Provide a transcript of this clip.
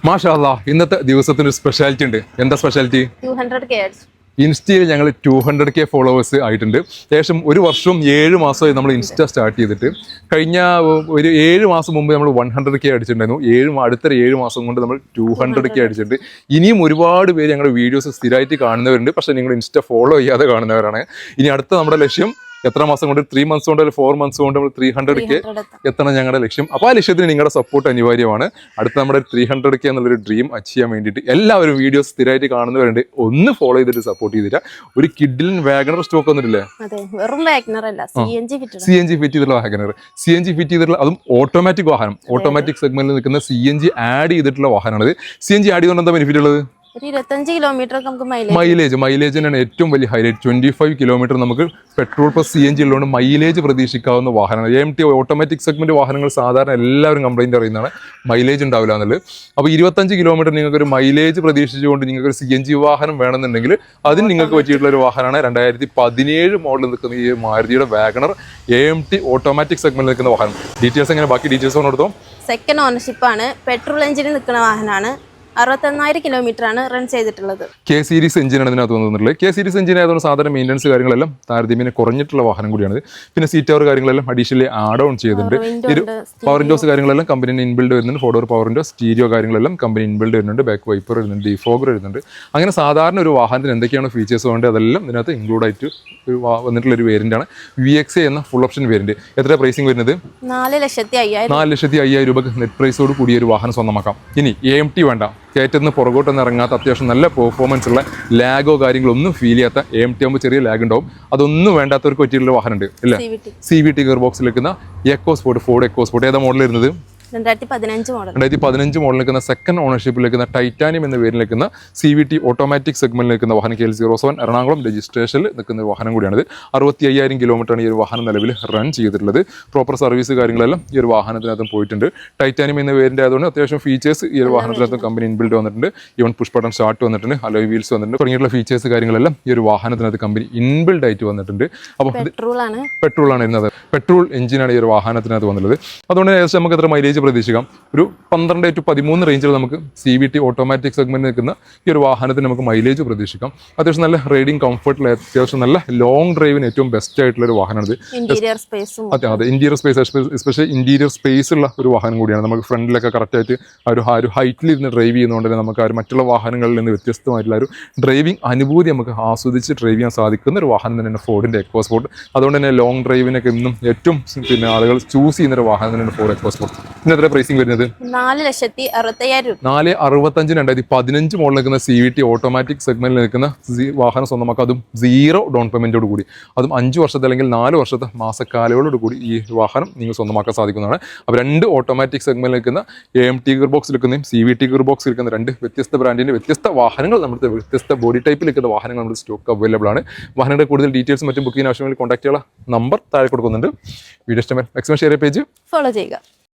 മാഷാ അല്ലാഹ്, ഇന്നത്തെ ദിവസത്തിന് ഒരു സ്പെഷ്യാലിറ്റി ഉണ്ട്. എന്താ സ്പെഷ്യാലിറ്റി? 200K. ഇൻസ്റ്റയിൽ ഞങ്ങൾ 200K ഫോളോവേഴ്സ് ആയിട്ടുണ്ട്. ശേഷം ഒരു വർഷവും 7 മാസമായി നമ്മൾ ഇൻസ്റ്റ സ്റ്റാർട്ട് ചെയ്തിട്ട്. കഴിഞ്ഞ ഒരു 7 മാസം മുമ്പ് നമ്മൾ 100K അടിച്ചിട്ടുണ്ടായിരുന്നു. അടുത്ത 7 മാസം കൊണ്ട് നമ്മൾ 200K അടിച്ചിട്ടുണ്ട്. ഇനിയും ഒരുപാട് പേര് ഞങ്ങളുടെ വീഡിയോസ് സ്ഥിരമായിട്ട് കാണുന്നവരുണ്ട്. പക്ഷേ നിങ്ങൾ ഇൻസ്റ്റ ഫോളോ ചെയ്യാതെ കാണുന്നവരാണ്. ഇനി അടുത്ത നമ്മുടെ ലക്ഷ്യം എത്ര മാസം കൊണ്ട്, 3 months കൊണ്ട്, 4 months കൊണ്ട് നമ്മൾ 300K എത്തണം ഞങ്ങളുടെ ലക്ഷ്യം. അപ്പോൾ ആ ലക്ഷ്യത്തിന് നിങ്ങളുടെ സപ്പോർട്ട് അനിവാര്യമാണ്. അടുത്ത നമ്മുടെ 300K എന്നുള്ളൊരു ഡ്രീം അച്ചീവ് ചെയ്യാൻ വേണ്ടിയിട്ട് എല്ലാവരും വീഡിയോസ് സ്ഥിരമായിട്ട് കാണുന്നവരുണ്ട്. ഒന്ന് ഫോളോ ചെയ്തിട്ട് സപ്പോർട്ട് ചെയ്തിട്ട്. ഒരു കിഡിലിൻ വാഗണർ സ്റ്റോക്ക് വന്നിട്ടില്ലേ? CNG ഫിറ്റ് ചെയ്തിട്ടുള്ള വാഗണർ, CNG ഫിറ്റ് ചെയ്തിട്ടുള്ള, അതും ഓട്ടോമാറ്റിക് വാഹനം. ഓട്ടോമാറ്റിക് സെഗ്മെന്റിൽ നിൽക്കുന്ന CNG ആഡ് ചെയ്തിട്ടുള്ള വാഹനമാണിത്. CNG ആഡ് ചെയ്തുകൊണ്ട് എന്താ ബെനിഫിറ്റ് ഉള്ളത്? 25 കിലോമീറ്റർ നമുക്ക് മൈലേജിനാണ് ഏറ്റവും വലിയ ഹൈലൈറ്റ്. 25 കിലോമീറ്റർ നമുക്ക് പെട്രോൾ പ്ലസ് CNG ഉള്ളതുകൊണ്ട് മൈലേജ് പ്രതീക്ഷിക്കാവുന്ന വാഹനമാണ്. AMT ഓട്ടോമാറ്റിക് സെഗ്മെന്റ് വാഹനങ്ങൾ സാധാരണ എല്ലാവരും കംപ്ലൈന്റ് അറിയുന്നതാണ്, മൈലേജ് ഉണ്ടാവില്ല എന്നുള്ളത്. അപ്പോൾ 25 കിലോമീറ്റർ നിങ്ങൾക്ക് ഒരു മൈലേജ് പ്രതീക്ഷിച്ചുകൊണ്ട് നിങ്ങൾക്ക് ഒരു CNG വാഹനം വേണമെന്നുണ്ടെങ്കിൽ അതിന് നിങ്ങൾക്ക് പറ്റിയിട്ടുള്ള ഒരു വാഹനമാണ് 2017 മോഡൽ നിൽക്കുന്ന ഈ മാരുതിയുടെ വാഗണർ AMT ഓട്ടോമാറ്റിക് സെഗ്മെന്റിൽ നിൽക്കുന്ന വാഹനം. ഡീറ്റെയിൽസ് എങ്ങനെ? ബാക്കി ഡീറ്റെയിൽസ് കൊടുത്തോ. സെക്കൻഡ് ഓണർഷിപ്പ് ആണ്. പെട്രോൾ എഞ്ചിനിൽ നിൽക്കുന്ന വാഹനമാണ്. 61,000 കിലോമീറ്റർ ആണ് റൺ ചെയ്തിട്ടുള്ളത്. K സീരീസ് എഞ്ചിനാണ് ഇതിനകത്ത് വന്നിട്ടുള്ളത്. K സീരീസ് എഞ്ചിൻ ആയതുകൊണ്ട് സാധാരണ മെയിൻ്റനൻസ് കാര്യങ്ങളെല്ലാം താരതമ്യേന കുറഞ്ഞിട്ടുള്ള വാഹനം കൂടിയാണ്. പിന്നെ സീറ്റ് കവർ കാര്യങ്ങളെല്ലാം അഡീഷണലി ആഡ് ഓൺ ചെയ്തിട്ടുണ്ട്. പവർ വിൻഡോസ് കാര്യങ്ങളെല്ലാം കമ്പനി ഇൻബിൽഡ് വരുന്നുണ്ട്. 4 door പവർ വിൻഡോ, സ്റ്റീരിയോ കാര്യങ്ങളെല്ലാം കമ്പനി ഇൻബിൽഡ് വരുന്നുണ്ട്. ബാക്ക് വൈപ്പർ വരുന്നുണ്ട്, ഡിഫോഗർ വരുന്നുണ്ട്. അങ്ങനെ സാധാരണ ഒരു വാഹനത്തിന് എന്തൊക്കെയാണ് ഫീച്ചേഴ്സ് വേണ്ടത് അതെല്ലാം ഇതിനകത്ത് ഇൻക്ലൂഡ് ആയിട്ട് വന്നിട്ടുള്ള ഒരു വേരിയൻ്റാണ് VXA എന്ന ഫുൾ ഓപ്ഷൻ വേരിയന്റ്. എത്ര പ്രൈസിങ് വരുന്നത്? 4,50,000 രൂപക്ക് നെറ്റ് പ്രൈസോട് കൂടിയ ഒരു വാഹനം സ്വന്തമാക്കാം. ഇനി AMT വേണ്ട, കയറ്റുന്ന പുറകോട്ടൊന്നും ഇറങ്ങാത്ത അത്യാവശ്യം നല്ല പെർഫോമൻസ് ഉള്ള ലാഗോ കാര്യങ്ങളൊന്നും ഫീൽ ചെയ്യാത്ത AMT ആകുമ്പോൾ ചെറിയ ലാഗ് ഉണ്ടാവും. അതൊന്നും വേണ്ടാത്തവർക്ക് പറ്റിയിട്ടുള്ള വാഹനമുണ്ട് ഇല്ലേ? CVT ഗിയർ ബോക്സിൽ വെക്കുന്ന EcoSport, ഫോർഡ് EcoSport. ഏതാ മോഡൽ വരുന്നത്? 2015 മോഡൽ നിൽക്കുന്ന സെക്കൻഡ് ഓണർഷിപ്പിൽ നിൽക്കുന്ന ടൈറ്റാനിയം എന്ന പേരിൽ നിൽക്കുന്ന CVT ഓട്ടോമാറ്റിക് സെഗ്മെന്റിൽ നിൽക്കുന്ന വാഹനം KL07 എറണാകുളം രജിസ്ട്രേഷനിൽ നിൽക്കുന്ന ഒരു വാഹനം കൂടിയാണിത്. 65,000 കിലോമീറ്ററാണ് ഈ ഒരു വാഹനം നിലവിൽ റൺ ചെയ്തിട്ടുള്ളത്. പ്രോപ്പർ സർവീസ് കാര്യങ്ങളെല്ലാം ഈ ഒരു വാഹനത്തിനകത്തും പോയിട്ടുണ്ട്. ടൈറ്റാനിയം എന്ന പേരിൻ്റെ ആയതുകൊണ്ട് അത്യാവശ്യം ഫീച്ചേഴ്സ് ഈ ഒരു വാഹനത്തിനകത്തും കമ്പനി ഇൻബിൽഡ് വന്നിട്ടുണ്ട്. ഈവൻ പുഷ് ബട്ടൺ സ്റ്റാർട്ട് വന്നിട്ടുണ്ട്, അലോയ് വീൽസ് വന്നിട്ടുണ്ട്. തുടങ്ങിയിട്ടുള്ള ഫീച്ചേഴ്സ് കാര്യങ്ങളെല്ലാം ഈ ഒരു വാഹനത്തിനകത്ത് കമ്പനി ഇൻബിൽഡ് ആയിട്ട് വന്നിട്ടുണ്ട്. അപ്പോൾ പെട്രോൾ ആണ് ഇരുന്നത്. പെട്രോൾ എഞ്ചിനാണ് ഈ ഒരു വാഹനത്തിനകത്ത് വന്നുള്ളത്. അതുകൊണ്ട് ഏകദേശം നമുക്ക് എത്ര മൈലേജ് പ്രതീക്ഷിക്കാം? ഒരു 12 to 13 റേഞ്ചിൽ നമുക്ക് CVT ഓട്ടോമാറ്റിക് സെഗ്മെന്റ് നിൽക്കുന്ന ഈ ഒരു വാഹനത്തിന് നമുക്ക് മൈലേജ് പ്രതീക്ഷിക്കാം. അത്യാവശ്യം നല്ല റൈഡിങ് കംഫർട്ടിൽ, അത്യാവശ്യം നല്ല ലോങ് ഡ്രൈവിന് ഏറ്റവും ബെസ്റ്റ് ആയിട്ടുള്ള ഒരു വാഹനമാണിത്. അതെ, interior space, especially interior space ഉള്ള ഒരു വാഹനം കൂടിയാണ്. നമുക്ക് ഫ്രണ്ടിലൊക്കെ കറക്റ്റായിട്ട് ആ ഒരു ഹൈറ്റിൽ ഇരുന്ന് ഡ്രൈവ് ചെയ്യുന്നതുകൊണ്ട് തന്നെ നമുക്ക് ആ ഒരു മറ്റുള്ള വാഹനങ്ങളിൽ നിന്ന് വ്യത്യസ്തമായിട്ടുള്ള ഒരു ഡ്രൈവിംഗ് അനുഭൂതി നമുക്ക് ആസ്വദിച്ച് ഡ്രൈവ് ചെയ്യാൻ സാധിക്കുന്ന ഒരു വാഹനം തന്നെയാണ് ഫോർഡിൻ്റെ EcoSport. അതുകൊണ്ട് തന്നെ ലോങ് ഡ്രൈവിനൊക്കെ ഇന്നും ഏറ്റവും ആളുകൾ ചൂസ് ചെയ്യുന്ന ഒരു വാഹനം തന്നെയാണ് ഫോർഡ് EcoSport. എത്ര പ്രൈസിംഗ് വരുന്നത്? 4,65,000. 4,65,000 2015 മോഡൽ നിൽക്കുന്ന CVT ഓട്ടോമാറ്റിക് സെഗ്മെന്റിൽ നിൽക്കുന്ന വാഹനം സ്വന്തമാക്കുക. അതും 0 ഡൗൺ പേയ്മെന്റോട് കൂടി, അതും 5 വർഷത്തെ അല്ലെങ്കിൽ 4 വർഷത്തെ മാസക്കാലയോട് കൂടി ഈ വാഹനം നിങ്ങൾ സ്വന്തമാക്കാൻ സാധിക്കുന്നതാണ്. അപ്പോൾ 2 ഓട്ടോമാറ്റിക് സെഗ്മെന്റിൽ നിൽക്കുന്ന AMT ഗിയർ ബോക്സ് നിൽക്കുന്നതും CVT ഗിയർ ബോക്സ് നിൽക്കുന്ന 2 വ്യത്യസ്ത ബ്രാൻഡിന്റെ വ്യത്യസ്ത വാഹനങ്ങൾ, നമ്മുടെ വ്യത്യസ്ത ബോഡി ടൈപ്പിൽ നിൽക്കുന്ന വാഹനങ്ങൾ നമ്മുടെ സ്റ്റോക്ക് അവൈലബിൾ ആണ്. വാഹനങ്ങളുടെ കൂടുതൽ ഡീറ്റെയിൽസ് മറ്റും ബുക്കിംഗ് ആവശ്യമെങ്കിൽ കോൺടാക്ട് ചെയ്യാനുള്ള നമ്പർ താഴെ കൊടുക്കുന്നുണ്ട്. വീഡിയോ ഇഷ്ടമായി മാക്സിമം ഷെയർ പേജ് ഫോളോ ചെയ്യുക.